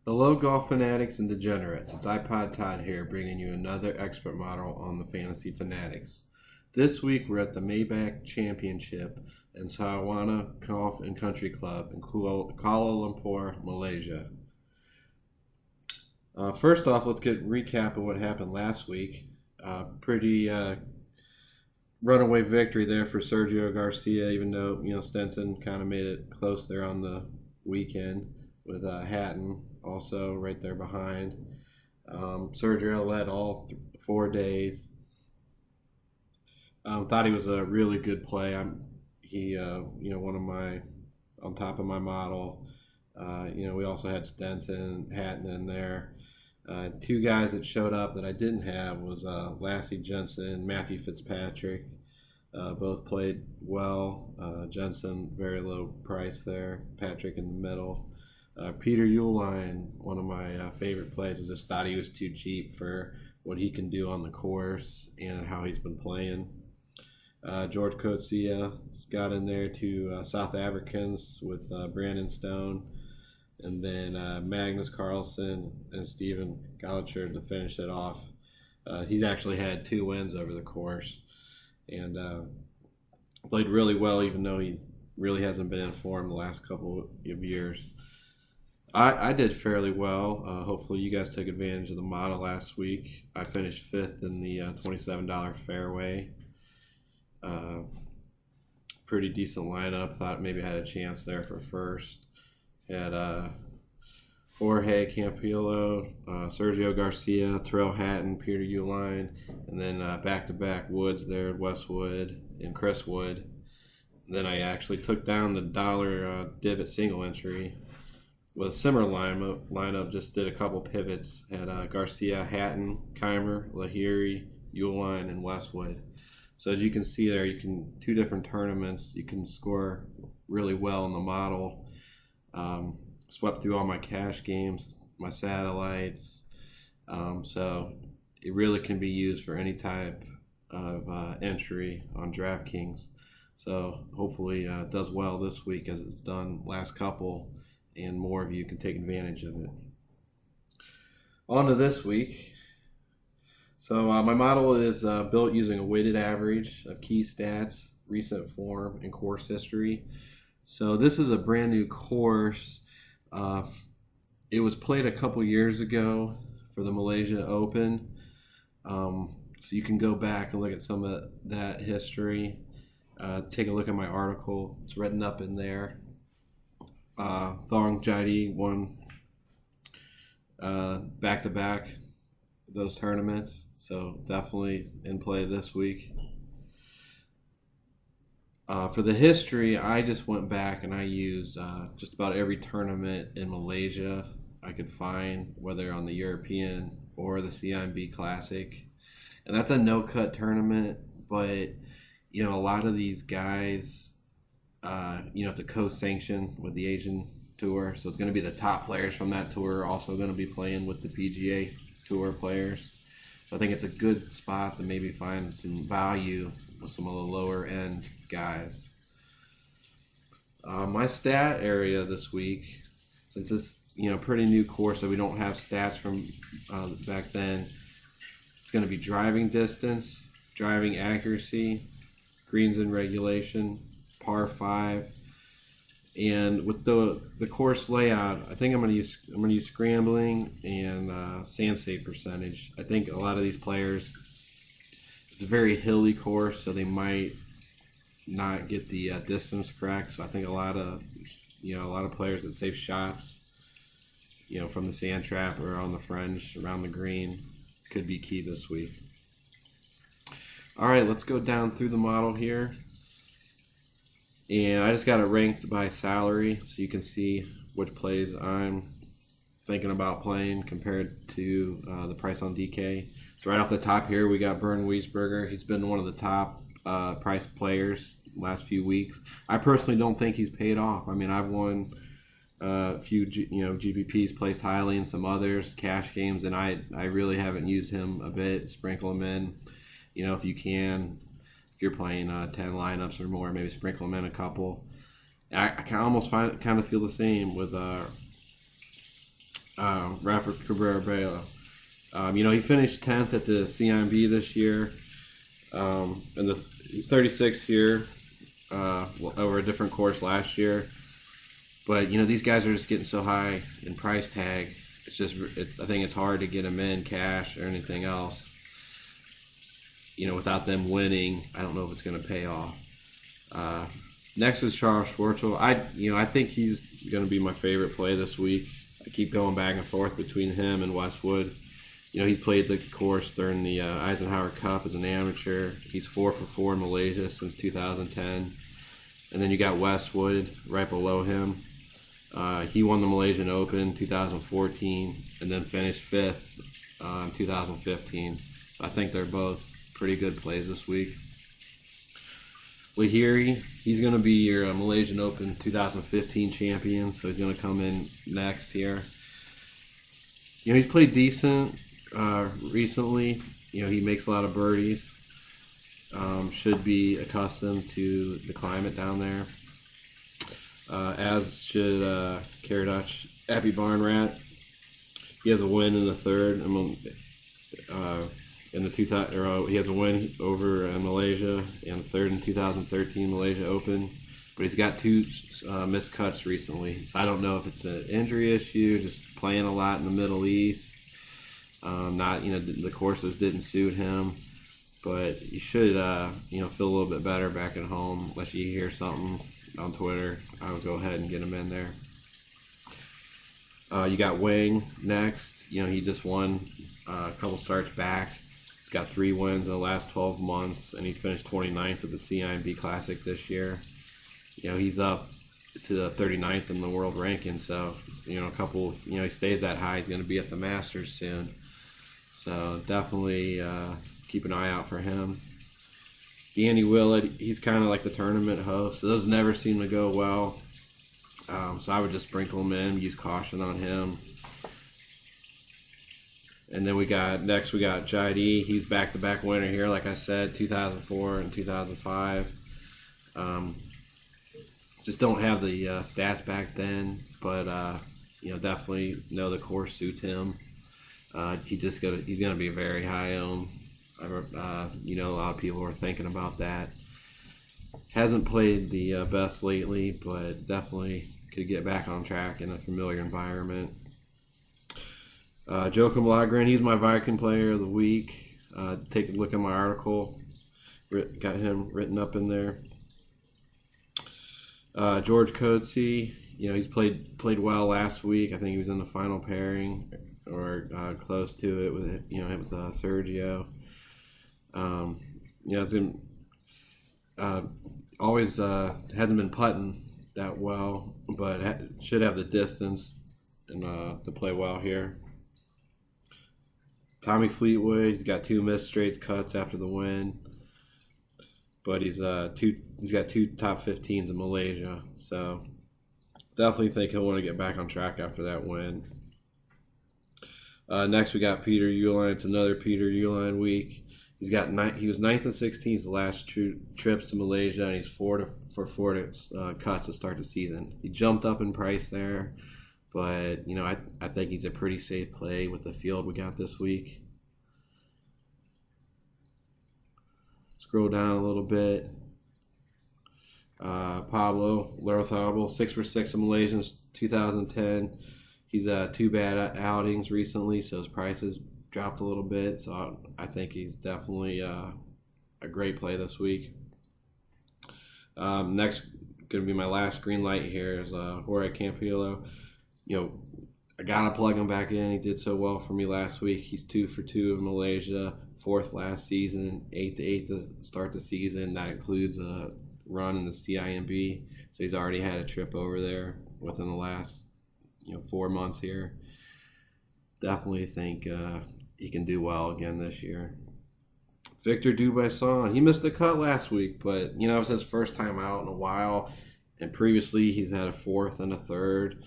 Hello, golf fanatics and degenerates. It's iPod Todd here, bringing you another expert model on the Fantasy Fanatics. This week, we're at the Maybank Championship in Sawana Golf and Country Club in Kuala Lumpur, Malaysia. First off, let's get a recap of what happened last week. Pretty runaway victory there for Sergio Garcia, even though Stenson kind of made it close there on the weekend with Hatton also right there behind. Sergio led all 4 days. Thought he was a really good play. One of my on top of my model. We also had Stenson, Hatton in there. Two guys that showed up that I didn't have was Lassie Jensen, Matthew Fitzpatrick. Both played well. Jensen, very low price there. Patrick in the middle. Peter Uihlein, one of my favorite plays. I just thought he was too cheap for what he can do on the course and how he's been playing. George Coetzee got in there, two South Africans with Brandon Stone, and then Magnus Carlsen and Stephen Gallacher to finish it off. He's actually had 2 wins over the course and played really well, even though he really hasn't been in form the last couple of years. I did fairly well. Hopefully you guys took advantage of the model last week. I finished 5th in the $27 fairway. Pretty decent lineup. Thought maybe I had a chance there for first. Had Jorge Campillo, Sergio Garcia, Terrell Hatton, Peter Uihlein, and then back-to-back Woods there, Westwood and Chris Wood. And then I actually took down the dollar divot single entry with a similar lineup, just did a couple pivots. Had Garcia, Hatton, Keimer, Lahiri, Uihlein, and Westwood. So as you can see there, 2 different tournaments, you can score really well in the model. Swept through all my cash games, my satellites. So it really can be used for any type of entry on DraftKings. So hopefully it does well this week as it's done last couple, and more of you can take advantage of it. On to this week. So my model is built using a weighted average of key stats, recent form, and course history. So this is a brand new course. It was played a couple years ago for the Malaysia Open. So you can go back and look at some of that history. Take a look at my article. It's written up in there. Thong Jaidi won back-to-back those tournaments, so definitely in play this week. For the history, I just went back and I used just about every tournament in Malaysia I could find, whether on the European or the CIMB Classic. And that's a no-cut tournament, but a lot of these guys, it's a co-sanction with the Asian Tour, so it's going to be the top players from that tour also going to be playing with the PGA Tour players. So I think it's a good spot to maybe find some value with some of the lower end guys. My stat area this week, since it's pretty new course, so we don't have stats from back then, it's going to be driving distance, driving accuracy, greens in regulation, par 5, and with the course layout, I think I'm going to use scrambling and sand save percentage. I think a lot of these players, it's a very hilly course, so they might not get the distance correct. So I think a lot of players that save shots, from the sand trap or on the fringe around the green could be key this week. All right, let's go down through the model here. And I just got it ranked by salary, so you can see which plays I'm thinking about playing compared to the price on DK. So right off the top here, we got Bernd Wiesberger. He's been one of the top price players last few weeks. I personally don't think he's paid off. I mean, I've won a few GBPs, placed highly in some others, cash games, and I really haven't used him a bit. Sprinkle him in, if you can. If you're playing 10 lineups or more, maybe sprinkle them in a couple. I can almost kind of feel the same with Rafa Cabrera. He finished 10th at the CIMB this year, and the 36th here over a different course last year. But these guys are just getting so high in price tag. I think it's hard to get them in cash or anything else. Without them winning, I don't know if it's going to pay off. Next is Charles Schwartzel. I think he's going to be my favorite play this week. I keep going back and forth between him and Westwood. He's played the course during the Eisenhower Cup as an amateur. He's 4 for 4 in Malaysia since 2010. And then you got Westwood right below him. He won the Malaysian Open 2014 and then finished 5th in 2015. So I think they're both pretty good plays this week. Lahiri, he's going to be your Malaysian Open 2015 champion, so he's going to come in next here. He's played decent recently. He makes a lot of birdies. Should be accustomed to the climate down there. As should Karadach Appy Barnrat. He has a win in the third. He has a win over Malaysia and the third in 2013 Malaysia Open, but he's got 2 missed cuts recently. So I don't know if it's an injury issue, just playing a lot in the Middle East. The courses didn't suit him, but he should feel a little bit better back at home. Unless you hear something on Twitter, I would go ahead and get him in there. You got Wang next. He just won a couple starts back. He's got 3 wins in the last 12 months, and he finished 29th at the CIMB Classic this year. He's up to the 39th in the world ranking, so he stays that high, he's going to be at the Masters soon. So definitely keep an eye out for him. Danny Willett, he's kind of like the tournament host. So those never seem to go well. So I would just sprinkle him in, use caution on him. And then we got Jaidi. He's back-to-back winner here, like I said, 2004 and 2005. Just don't have the stats back then, but definitely know the course suits him. He's gonna be very high owned. A lot of people are thinking about that. Hasn't played the best lately, but definitely could get back on track in a familiar environment. Joachim Lagren, he's my Viking player of the week. Take a look at my article. Got him written up in there. George Coetzee, he's played well last week. I think he was in the final pairing or close to it with Sergio. It's been always hasn't been putting that well, but should have the distance and to play well here. Tommy Fleetwood, he's got 2 missed straight cuts after the win, but he's got 2 top 15s in Malaysia, so definitely think he'll want to get back on track after that win. Next we got Peter Uihlein. It's another Peter Uihlein week. He was 9th and 16th the last 2 trips to Malaysia, and he's 4 for 4 cuts to start the season. He jumped up in price there, but I think he's a pretty safe play with the field we got this week. Scroll down a little bit. Pablo Larrazabal, 6 for 6 in Malaysia since 2010. He's 2 bad outings recently, so his prices dropped a little bit. So I think he's definitely a great play this week. Next, going to be my last green light here is Jorge Campillo. I gotta plug him back in. He did so well for me last week. He's 2 for 2 in Malaysia, 4th last season, 8 to start the season. That includes a run in the CIMB. So he's already had a trip over there within the last 4 months here. Definitely think he can do well again this year. Victor Dubuisson, he missed a cut last week, but it was his first time out in a while, and previously he's had a 4th and a 3rd.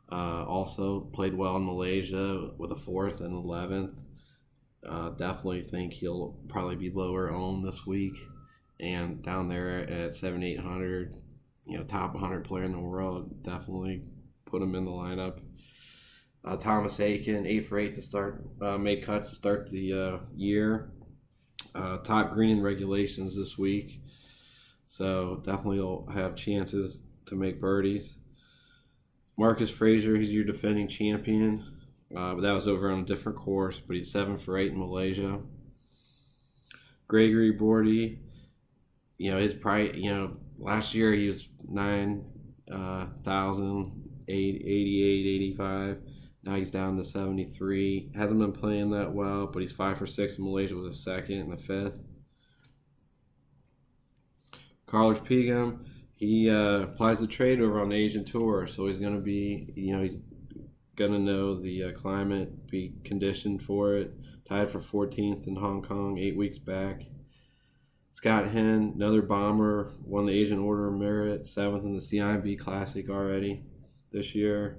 Also played well in Malaysia with a 4th and 11th. Definitely think he'll probably be lower owned this week, and down there at 7,800, top 100 player in the world. Definitely put him in the lineup. Thomas Aiken, 8 for 8 to start, made cuts to start the year. Top green in regulations this week, so definitely will have chances to make birdies. Marcus Frazier, he's your defending champion, but that was over on a different course, but he's 7 for 8 in Malaysia. Gregory Bordy, his price, last year he was 9,088, Now he's down to 73. Hasn't been playing that well, but he's 5 for 6 in Malaysia with a second and a fifth. Carlos Pegum, he applies the trade over on the Asian Tour, so he's going to be, he's going to know the climate, be conditioned for it. Tied for 14th in Hong Kong 8 weeks back. Scott Henn, another bomber, won the Asian Order of Merit, 7th in the CIMB Classic already this year.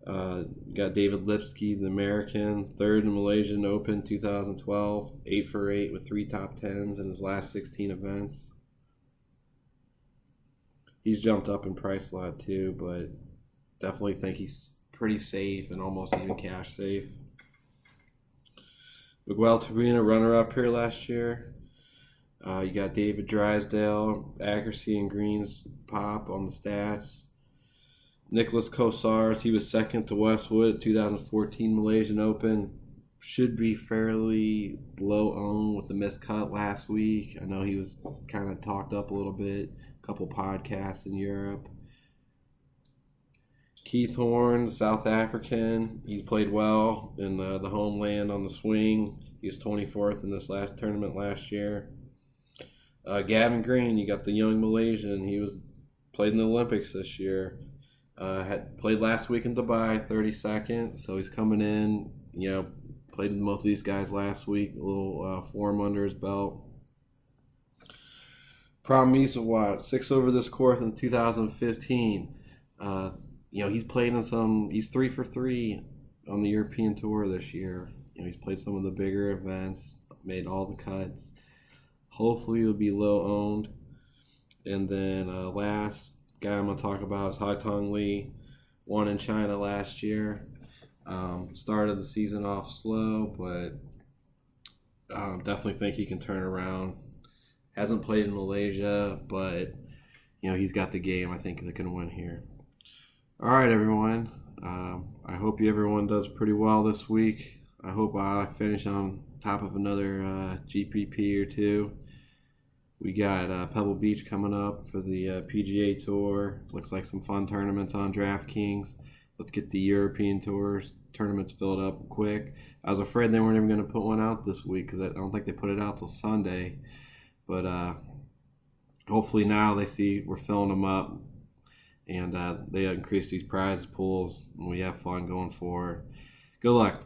Got David Lipsky, the American, 3rd in Malaysian Open 2012, 8 for 8 with 3 top 10s in his last 16 events. He's jumped up in price a lot too, but definitely think he's pretty safe and almost even cash safe. Miguel Turbina, runner-up here last year. You got David Drysdale, accuracy and greens pop on the stats. Nicholas Kosars, he was 2nd to Westwood 2014 Malaysian Open. Should be fairly low owned with the missed cut last week. I know he was kind of talked up a little bit. A couple podcasts in Europe. Keith Horn, South African. He's played well in the homeland on the swing. He was 24th in this last tournament last year. Gavin Green, you got the young Malaysian. He played in the Olympics this year. Had played last week in Dubai, 32nd. So he's coming in. Played with both of these guys last week. A little form under his belt. Pram Misawat, 6 over this course in 2015. He's played in some. He's 3 for 3 on the European Tour this year. He's played some of the bigger events, made all the cuts. Hopefully, he'll be low owned. And then last guy I'm gonna talk about is Haitong Li, won in China last year. Started the season off slow, but definitely think he can turn around. Hasn't played in Malaysia, but he's got the game. I think they can win here. All right, everyone. I hope everyone does pretty well this week. I hope I finish on top of another GPP or two. We got Pebble Beach coming up for the PGA Tour. Looks like some fun tournaments on DraftKings. Let's get the European Tours tournaments filled up quick. I was afraid they weren't even going to put one out this week because I don't think they put it out till Sunday. But hopefully now they see we're filling them up and they increase these prize pools and we have fun going forward. Good luck.